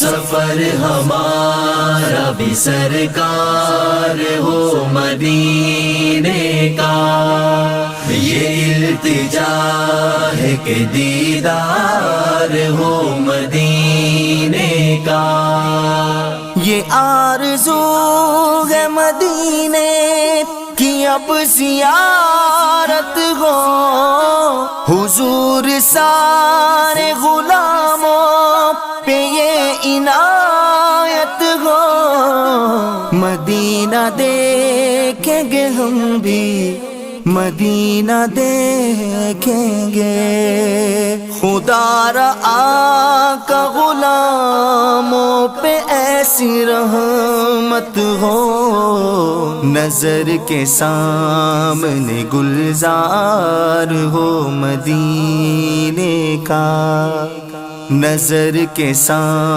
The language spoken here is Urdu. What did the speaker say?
سفر ہمارا بھی سرکار ہو مدینے کا، یہ التجا ہے کہ دیدار ہو مدینے کا۔ یہ آرزو ہے مدینے کی اب زیارت ہو، حضور سارے غلاموں پہ یہ عنایت ہو، مدینہ دیکھیں گے ہم بھی، مدینہ دیکھیں گے، خدا را آقا غلاموں پہ ایسی رحمت ہو، نظر کے سامنے گلزار ہو مدینے کا، نظر کے سامنے